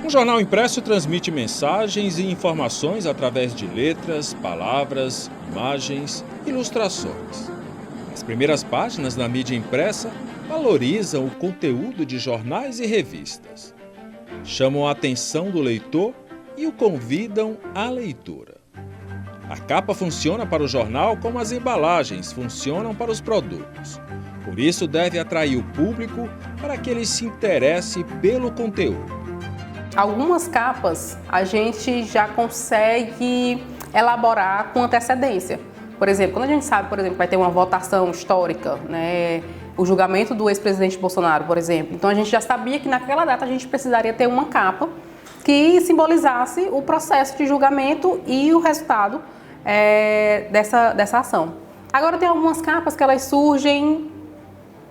Um jornal impresso transmite mensagens e informações através de letras, palavras, imagens, ilustrações. As primeiras páginas da mídia impressa valorizam o conteúdo de jornais e revistas. Chamam a atenção do leitor e o convidam à leitura. A capa funciona para o jornal como as embalagens funcionam para os produtos. Por isso, deve atrair o público para que ele se interesse pelo conteúdo. Algumas capas a gente já consegue elaborar com antecedência. Por exemplo, quando a gente sabe, por exemplo, vai ter uma votação histórica, né? O julgamento do ex-presidente Bolsonaro, por exemplo. Então a gente já sabia que naquela data a gente precisaria ter uma capa que simbolizasse o processo de julgamento e o resultado dessa ação. Agora tem algumas capas que elas surgem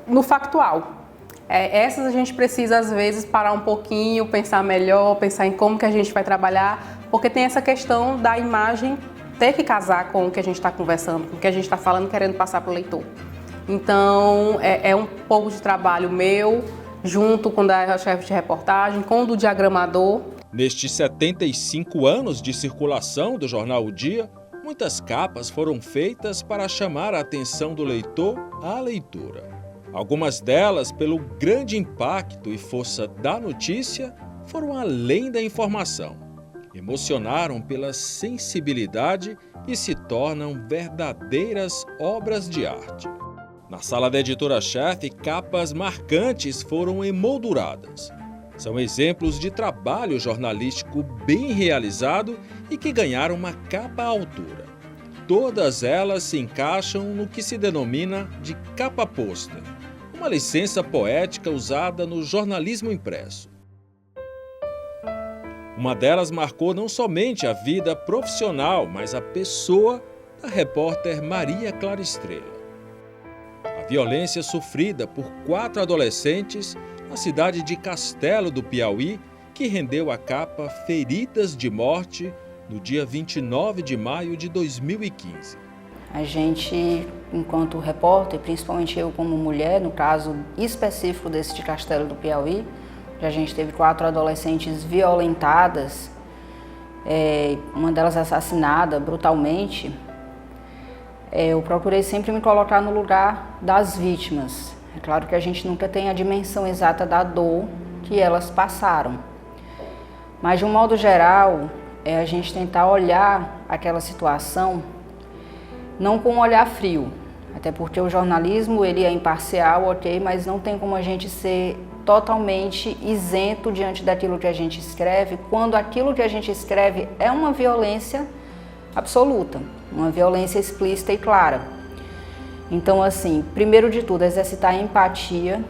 no factual. Essas a gente precisa, às vezes, parar um pouquinho, pensar melhor, pensar em como que a gente vai trabalhar, porque tem essa questão da imagem ter que casar com o que a gente está conversando, com o que a gente está falando, querendo passar para o leitor. Então, é um pouco de trabalho meu, junto com a chefe de reportagem, com o do diagramador. Nestes 75 anos de circulação do jornal O Dia, muitas capas foram feitas para chamar a atenção do leitor à leitura. Algumas delas, pelo grande impacto e força da notícia, foram além da informação. Emocionaram pela sensibilidade e se tornam verdadeiras obras de arte. Na sala da editora-chefe, capas marcantes foram emolduradas. São exemplos de trabalho jornalístico bem realizado e que ganharam uma capa à altura. Todas elas se encaixam no que se denomina de capa pôster, uma licença poética usada no jornalismo impresso. Uma delas marcou não somente a vida profissional, mas a pessoa da repórter Maria Clara Estrela. A violência sofrida por 4 adolescentes na cidade de Castelo do Piauí, que rendeu a capa Feridas de Morte no dia 29 de maio de 2015. A gente, enquanto repórter, principalmente eu como mulher, no caso específico desse de Castelo do Piauí, a gente teve 4 adolescentes violentadas, uma delas assassinada brutalmente. Eu procurei sempre me colocar no lugar das vítimas. É claro que a gente nunca tem a dimensão exata da dor que elas passaram. Mas, de um modo geral, a gente tentar olhar aquela situação não com um olhar frio, até porque o jornalismo ele é imparcial, ok, mas não tem como a gente ser totalmente isento diante daquilo que a gente escreve, quando aquilo que a gente escreve é uma violência absoluta, uma violência explícita e clara. Então, assim, primeiro de tudo, exercitar a empatia.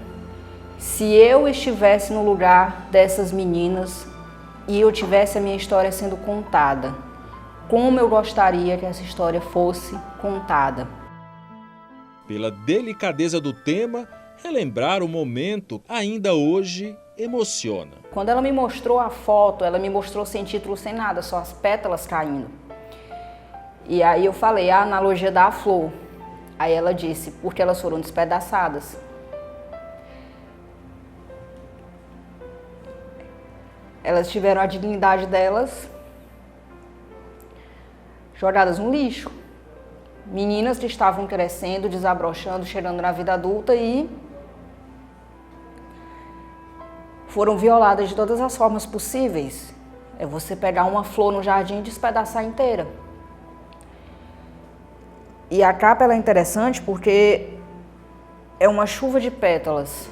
Se eu estivesse no lugar dessas meninas e eu tivesse a minha história sendo contada, como eu gostaria que essa história fosse contada. Pela delicadeza do tema, relembrar o momento ainda hoje emociona. Quando ela me mostrou a foto, ela me mostrou sem título, sem nada, só as pétalas caindo. E aí eu falei, a analogia da flor. Aí ela disse, porque elas foram despedaçadas. Elas tiveram a dignidade delas jogadas no lixo. Meninas que estavam crescendo, desabrochando, chegando na vida adulta e foram violadas de todas as formas possíveis. É você pegar uma flor no jardim e despedaçar inteira. E a capa ela é interessante porque é uma chuva de pétalas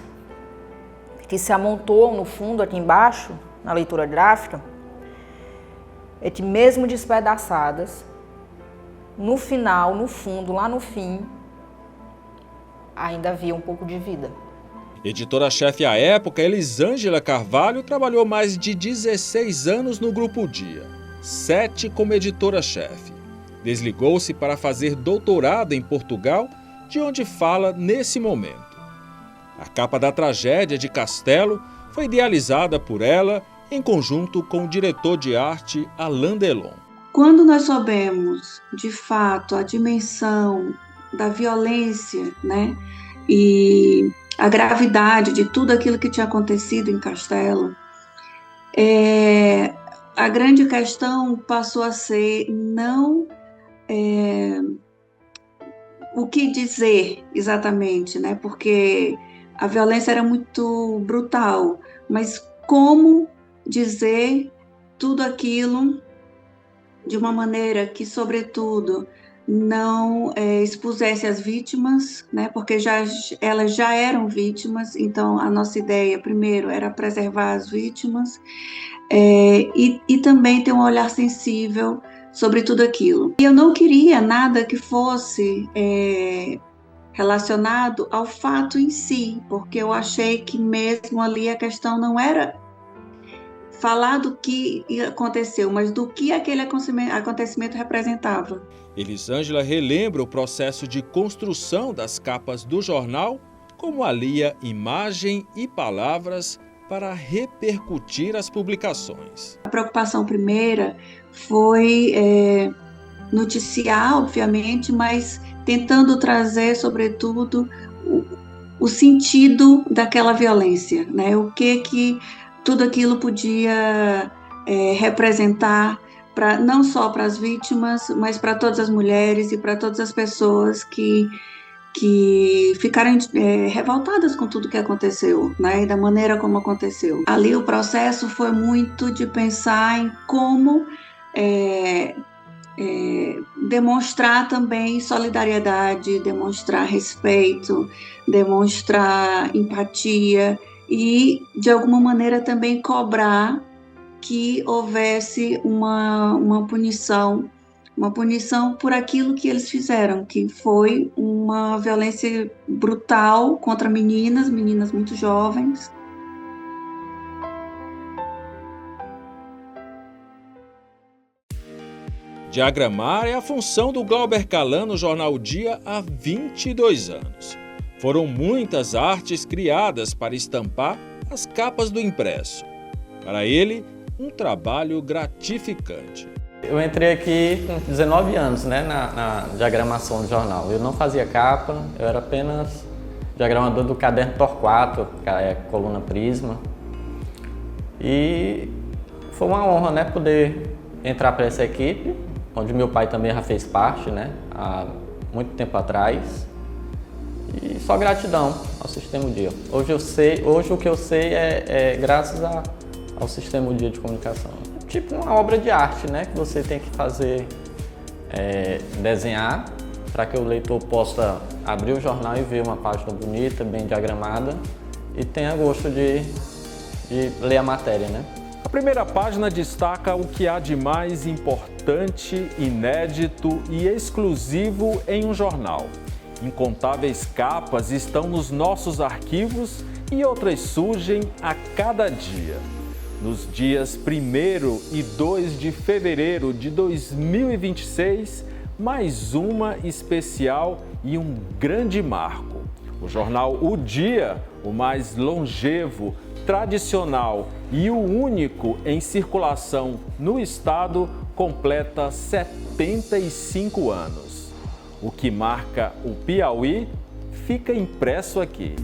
que se amontoam no fundo, aqui embaixo, na leitura gráfica, que mesmo despedaçadas, no final, no fundo, lá no fim, ainda havia um pouco de vida. Editora-chefe à época, Elisângela Carvalho, trabalhou mais de 16 anos no Grupo Dia, 7 como editora-chefe. Desligou-se para fazer doutorado em Portugal, de onde fala nesse momento. A capa da tragédia de Castelo foi idealizada por ela em conjunto com o diretor de arte Alain Delon. Quando nós soubemos, de fato, a dimensão da violência, né, e a gravidade de tudo aquilo que tinha acontecido em Castelo, a grande questão passou a ser não o que dizer exatamente, né? Porque a violência era muito brutal, mas como dizer tudo aquilo de uma maneira que, sobretudo, não expusesse as vítimas, né? Porque elas já eram vítimas, então a nossa ideia, primeiro, era preservar as vítimas e também ter um olhar sensível sobre tudo aquilo. E eu não queria nada que fosse relacionado ao fato em si, porque eu achei que mesmo ali a questão não era falar do que aconteceu, mas do que aquele acontecimento representava. Elisângela relembra o processo de construção das capas do jornal, como alia imagem e palavras para repercutir as publicações. A preocupação primeira foi noticiar, obviamente, mas tentando trazer, sobretudo, o sentido daquela violência, né? O que tudo aquilo podia representar, não só para as vítimas, mas para todas as mulheres e para todas as pessoas que ficaram revoltadas com tudo que aconteceu, né? E da maneira como aconteceu. Ali o processo foi muito de pensar em como demonstrar também solidariedade, demonstrar respeito, demonstrar empatia e, de alguma maneira, também cobrar que houvesse uma punição por aquilo que eles fizeram, que foi uma violência brutal contra meninas muito jovens. Diagramar é a função do Glauber Calan no jornal O Dia há 22 anos. Foram muitas artes criadas para estampar as capas do impresso. Para ele, um trabalho gratificante. Eu entrei aqui com 19 anos, né, na diagramação do jornal. Eu não fazia capa, eu era apenas diagramador do caderno Torquato, que é coluna Prisma. E foi uma honra, né, poder entrar para essa equipe, onde meu pai também já fez parte, né, há muito tempo atrás. E só gratidão ao Sistema O Dia. Hoje o que eu sei é graças ao Sistema O Dia de Comunicação. Tipo uma obra de arte, né, que você tem que fazer, desenhar, para que o leitor possa abrir o jornal e ver uma página bonita, bem diagramada e tenha gosto de ler a matéria, né? A primeira página destaca o que há de mais importante, inédito e exclusivo em um jornal. Incontáveis capas estão nos nossos arquivos e outras surgem a cada dia. Nos dias 1º e 2 de fevereiro de 2026, mais uma especial e um grande marco. O jornal O Dia, o mais longevo, tradicional e o único em circulação no estado, completa 75 anos. O que marca o Piauí fica impresso aqui.